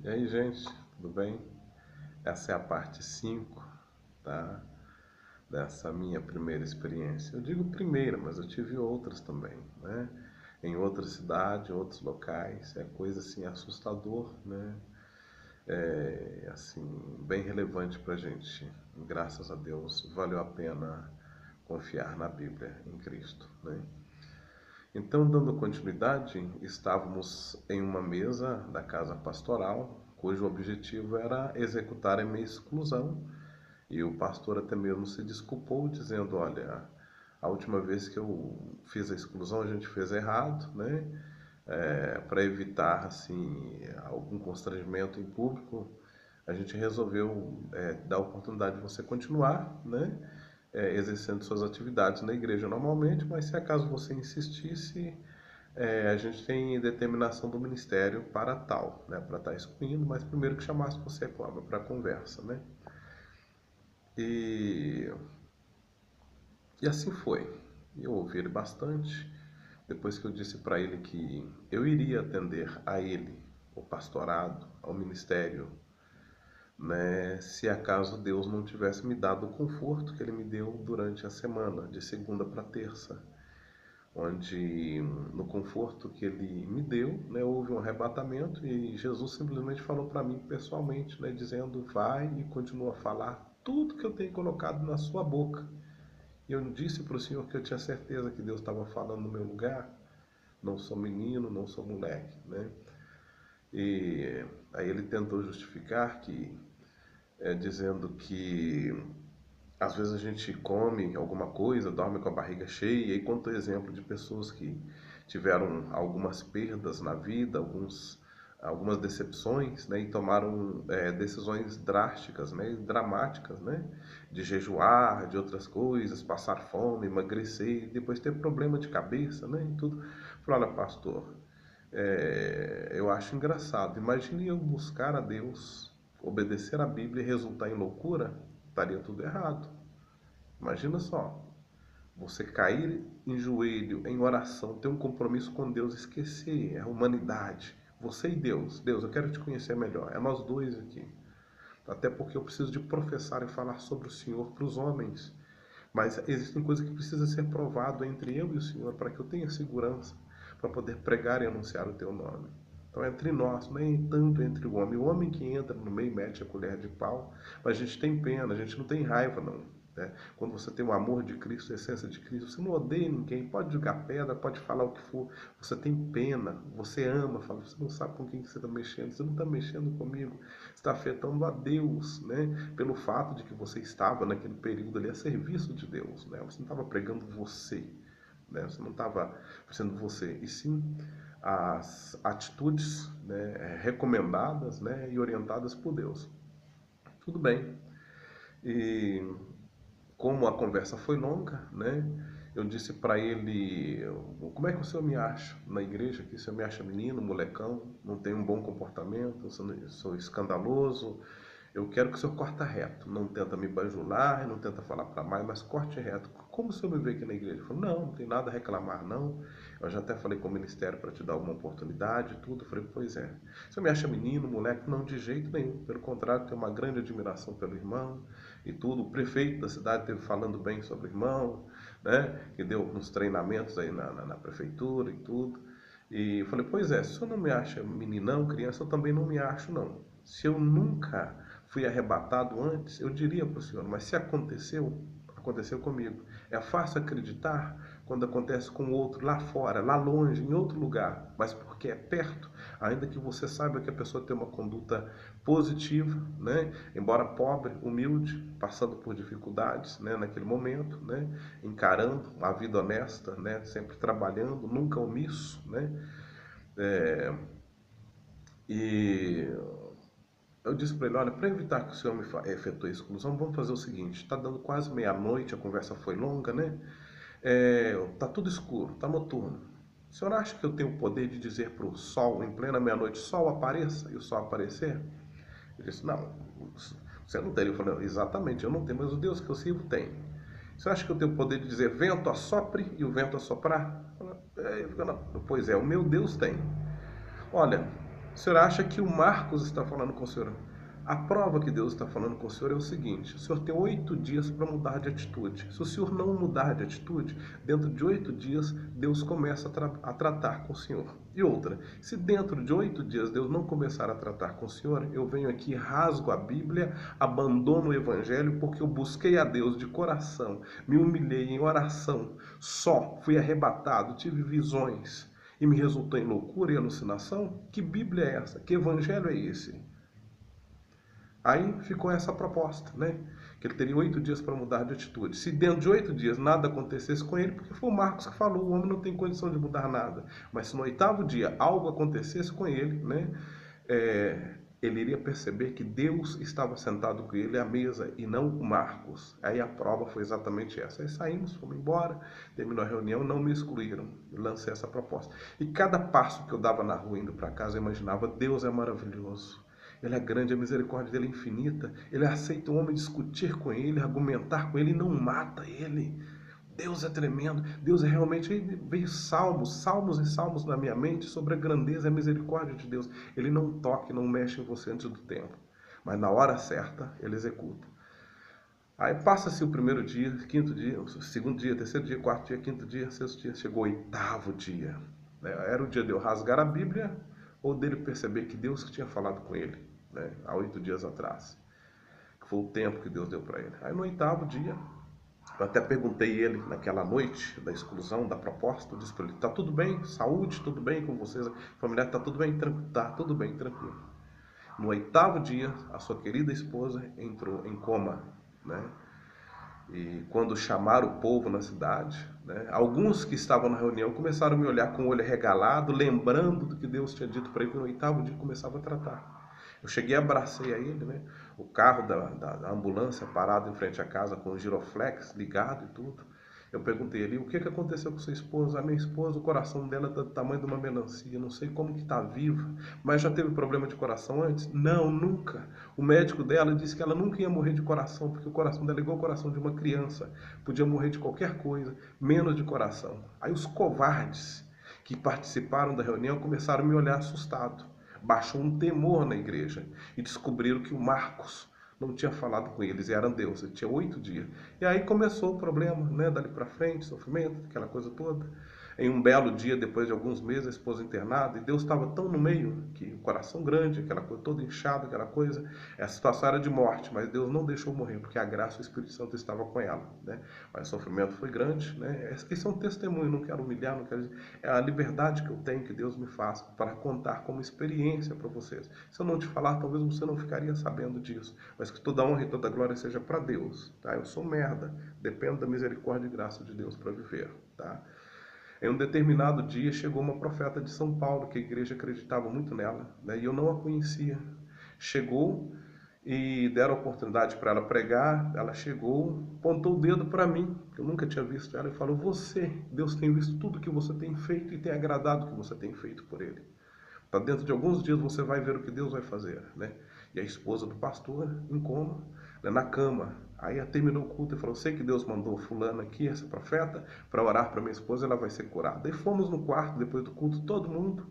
E aí, gente, tudo bem? Essa é a parte 5, tá? Dessa minha primeira experiência. Eu digo primeira, mas eu tive outras também, né? Em outras cidades, em outros locais. É coisa assim assustador, né? É assim, bem relevante pra gente. Graças a Deus, valeu a pena confiar na Bíblia, em Cristo, né? Então, dando continuidade, estávamos em uma mesa da casa pastoral, cujo objetivo era executar a minha exclusão, e o pastor até mesmo se desculpou, dizendo: Olha, a última vez que eu fiz a exclusão a gente fez errado, né? Para evitar assim algum constrangimento em público, a gente resolveu dar a oportunidade de você continuar, né? Exercendo suas atividades na igreja normalmente, mas se acaso você insistisse, a gente tem determinação do ministério para tal, né, para estar excluindo, mas primeiro que chamasse você, claro, para conversa, né? E, e assim foi. Eu ouvi ele bastante. Depois que eu disse para ele que eu iria atender a ele, o pastorado, ao ministério, né, se acaso Deus não tivesse me dado o conforto que ele me deu durante a semana, de segunda para terça, onde no conforto que ele me deu, né, houve um arrebatamento e Jesus simplesmente falou para mim pessoalmente, né, dizendo: vai e continua a falar tudo que eu tenho colocado na sua boca. E eu disse para o Senhor que eu tinha certeza que Deus estava falando no meu lugar. Não sou menino, não sou moleque, né? E aí ele tentou justificar que, dizendo que às vezes a gente come alguma coisa, dorme com a barriga cheia, e contou exemplo de pessoas que tiveram algumas perdas na vida, algumas decepções, né, e tomaram decisões drásticas, né, dramáticas, né, de jejuar, de outras coisas, passar fome, emagrecer, e depois ter problema de cabeça, né, e tudo. Falei: olha, pastor, eu acho engraçado. Imagine eu buscar a Deus, obedecer a Bíblia e resultar em loucura, estaria tudo errado. Imagina só, você cair em joelho, em oração, ter um compromisso com Deus, esquecer a humanidade, você e Deus. Deus, eu quero te conhecer melhor, é nós dois aqui. Até porque eu preciso de professar e falar sobre o Senhor para os homens. Mas existem coisas que precisam ser provado entre eu e o Senhor para que eu tenha segurança para poder pregar e anunciar o teu nome. Então é entre nós, não é tanto entre o homem. O homem que entra no meio mete a colher de pau, mas a gente tem pena, a gente não tem raiva não. Né? Quando você tem o amor de Cristo, a essência de Cristo, você não odeia ninguém, pode jogar pedra, pode falar o que for, você tem pena, você ama, fala, você não sabe com quem você está mexendo, você não está mexendo comigo, você está afetando a Deus, né? Pelo fato de que você estava naquele período ali a serviço de Deus, né? Você não estava pregando você, né? Você não estava sendo você, e sim as atitudes, né, recomendadas, né, e orientadas por Deus. Tudo bem. E como a conversa foi longa, né? Eu disse para ele: como é que o senhor me acha na igreja aqui? O senhor me acha menino, molecão, não tenho um bom comportamento, sou escandaloso. Eu quero que o senhor corta reto, não tenta me bajular, não tenta falar para mais, mas corte reto. Como o senhor me vê aqui na igreja? Ele falou: não tem nada a reclamar, não. Eu já até falei com o ministério para te dar uma oportunidade e tudo. Eu falei: pois é. O senhor me acha menino, moleque? Não, de jeito nenhum. Pelo contrário, tenho uma grande admiração pelo irmão e tudo. O prefeito da cidade esteve falando bem sobre o irmão, né? Que deu uns treinamentos aí na prefeitura e tudo. E eu falei: pois é, se o senhor não me acha meninão, criança, eu também não me acho, não. Se eu nunca fui arrebatado antes, eu diria para o senhor, mas se aconteceu, aconteceu comigo. É fácil acreditar quando acontece com outro lá fora, lá longe, em outro lugar, mas porque é perto, ainda que você saiba que a pessoa tem uma conduta positiva, né? Embora pobre, humilde, passando por dificuldades, né? Naquele momento, né? Encarando a vida honesta, né? Sempre trabalhando, nunca omisso, né? É, e eu disse para ele: olha, para evitar que o senhor me efetue a exclusão, vamos fazer o seguinte: está dando quase meia-noite, a conversa foi longa, né? Tá tudo escuro, tá noturno. O senhor acha que eu tenho o poder de dizer para o sol, em plena meia-noite, sol apareça, e o sol aparecer? Ele disse: não, você não tem. Eu falei: exatamente, eu não tenho, mas o Deus que eu sirvo tem. Você acha que eu tenho o poder de dizer vento assopre e o vento assoprar? Pois é, o meu Deus tem. Olha, O senhor acha que o Marcos está falando com o senhor? A prova que Deus está falando com o senhor é o seguinte: o senhor tem 8 dias para mudar de atitude. Se o senhor não mudar de atitude, dentro de 8 dias, Deus começa a tratar com o senhor. E outra, se dentro de 8 dias Deus não começar a tratar com o senhor, eu venho aqui, rasgo a Bíblia, abandono o Evangelho, porque eu busquei a Deus de coração, me humilhei em oração, só fui arrebatado, tive visões e me resultou em loucura e alucinação. Que Bíblia é essa? Que Evangelho é esse? Aí ficou essa proposta, né? Que ele teria 8 dias para mudar de atitude. Se dentro de 8 dias nada acontecesse com ele, porque foi o Marcos que falou, o homem não tem condição de mudar nada. Mas se no 8º dia algo acontecesse com ele, né? Ele iria perceber que Deus estava sentado com ele à mesa e não o Marcos. Aí a prova foi exatamente essa. Aí saímos, fomos embora, terminou a reunião, não me excluíram. Lancei essa proposta. E cada passo que eu dava na rua indo para casa, eu imaginava: Deus é maravilhoso. Ele é grande, a misericórdia dele é infinita. Ele aceita o homem discutir com ele, argumentar com ele e não mata ele. Deus é tremendo. Deus é realmente... Aí veio salmos e salmos na minha mente sobre a grandeza e a misericórdia de Deus. Ele não toca e não mexe em você antes do tempo. Mas na hora certa, ele executa. Aí passa-se o primeiro dia, 5º dia, o 2º dia, 3º dia, 4º dia, 5º dia, 6º dia. Chegou o 8º dia. Era o dia de eu rasgar a Bíblia ou dele perceber que Deus tinha falado com ele, né, há 8 dias atrás, que foi o tempo que Deus deu para ele. Aí no 8º dia, eu até perguntei ele naquela noite da exclusão, da proposta, eu disse para ele: tá tudo bem? Saúde, tudo bem com vocês? Familiar, tá tudo bem? Tá tudo bem, tranquilo. No 8º dia, a sua querida esposa entrou em coma, né? E quando chamaram o povo na cidade, né, alguns que estavam na reunião começaram a me olhar com o olho regalado, lembrando do que Deus tinha dito para ele, que no 8º dia começava a tratar. Eu cheguei, abracei a ele, né, o carro da ambulância parado em frente à casa com o giroflex ligado e tudo. Eu perguntei ali: o que aconteceu com sua esposa? A minha esposa, o coração dela está do tamanho de uma melancia, não sei como que está viva, mas já teve problema de coração antes? Não, nunca. O médico dela disse que ela nunca ia morrer de coração, porque o coração dela é igual ao coração de uma criança, podia morrer de qualquer coisa, menos de coração. Aí os covardes que participaram da reunião começaram a me olhar assustado. Baixou um temor na igreja e descobriram que o Marcos não tinha falado com eles, e eram Deus, ele tinha 8 dias. E aí começou o problema, né, dali para frente, sofrimento, aquela coisa toda. Em um belo dia, depois de alguns meses, a esposa internada, e Deus estava tão no meio, que o coração grande, aquela coisa toda inchada, aquela coisa, a situação era de morte, mas Deus não deixou morrer, porque a graça e o Espírito Santo estava com ela, né? Mas o sofrimento foi grande, né? Esse é um testemunho, não quero humilhar, não quero... É a liberdade que eu tenho, que Deus me faz, para contar como experiência para vocês. Se eu não te falar, talvez você não ficaria sabendo disso, mas que toda honra e toda glória seja para Deus, tá? Eu sou merda, dependo da misericórdia e graça de Deus para viver, tá? Em um determinado dia chegou uma profeta de São Paulo, que a igreja acreditava muito nela, né, e eu não a conhecia. Chegou e deram a oportunidade para ela pregar. Ela chegou, apontou o dedo para mim, que eu nunca tinha visto ela, e falou: você, Deus tem visto tudo que você tem feito e tem agradado o que você tem feito por ele. Tá, dentro de alguns dias você vai ver o que Deus vai fazer, né? E a esposa do pastor em coma, né, na cama. Aí terminou o culto e falou: sei que Deus mandou fulano aqui, essa profeta, para orar para minha esposa, ela vai ser curada. Aí fomos no quarto, depois do culto, todo mundo.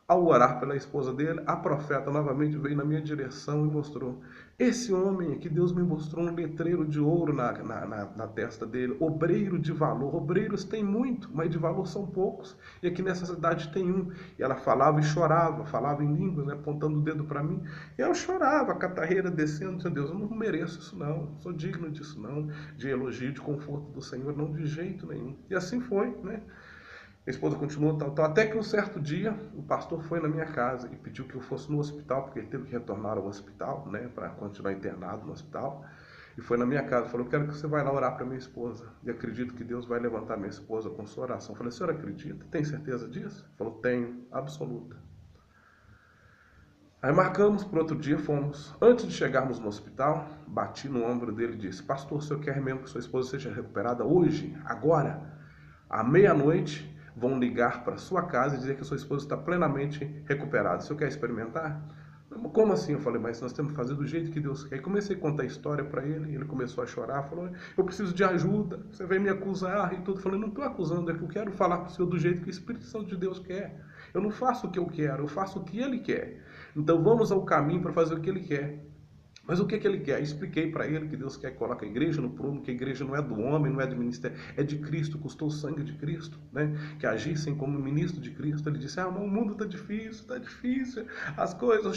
Ao orar pela esposa dele, a profeta novamente veio na minha direção e mostrou: esse homem aqui, Deus me mostrou um letreiro de ouro na testa dele, obreiro de valor. Obreiros tem muito, mas de valor são poucos, e aqui nessa cidade tem um. E ela falava e chorava, falava em línguas, né, apontando o dedo para mim, e eu chorava, a catarreira descendo, dizendo: Deus, eu não mereço isso não, não sou digno disso não, de elogio, de conforto do Senhor, não, de jeito nenhum. E assim foi, né? Minha esposa continuou, tal, até que um certo dia o pastor foi na minha casa e pediu que eu fosse no hospital, porque ele teve que retornar ao hospital, né, para continuar internado no hospital. E foi na minha casa, falou: eu quero que você vá lá orar para minha esposa, e acredito que Deus vai levantar minha esposa com sua oração. Eu falei: senhor acredita? Tem certeza disso? Ele falou: tenho, absoluta. Aí marcamos para outro dia, fomos. Antes de chegarmos no hospital, bati no ombro dele e disse: pastor, o senhor quer mesmo que sua esposa seja recuperada hoje, agora, à meia-noite? Vão ligar para sua casa e dizer que a sua esposa está plenamente recuperada. O senhor quer experimentar? Como assim? Eu falei: mas nós temos que fazer do jeito que Deus quer. E comecei a contar a história para ele, ele começou a chorar, falou: eu preciso de ajuda, você vem me acusar e tudo. Eu falei: não estou acusando, é que eu quero falar para o senhor do jeito que o Espírito Santo de Deus quer. Eu não faço o que eu quero, eu faço o que ele quer. Então vamos ao caminho para fazer o que ele quer. Mas o que que ele quer? Expliquei para ele que Deus quer que coloque a igreja no prumo, que a igreja não é do homem, não é do ministério, é de Cristo, custou o sangue de Cristo, né? Que agissem como ministro de Cristo. Ele disse, mas o mundo está difícil, as coisas,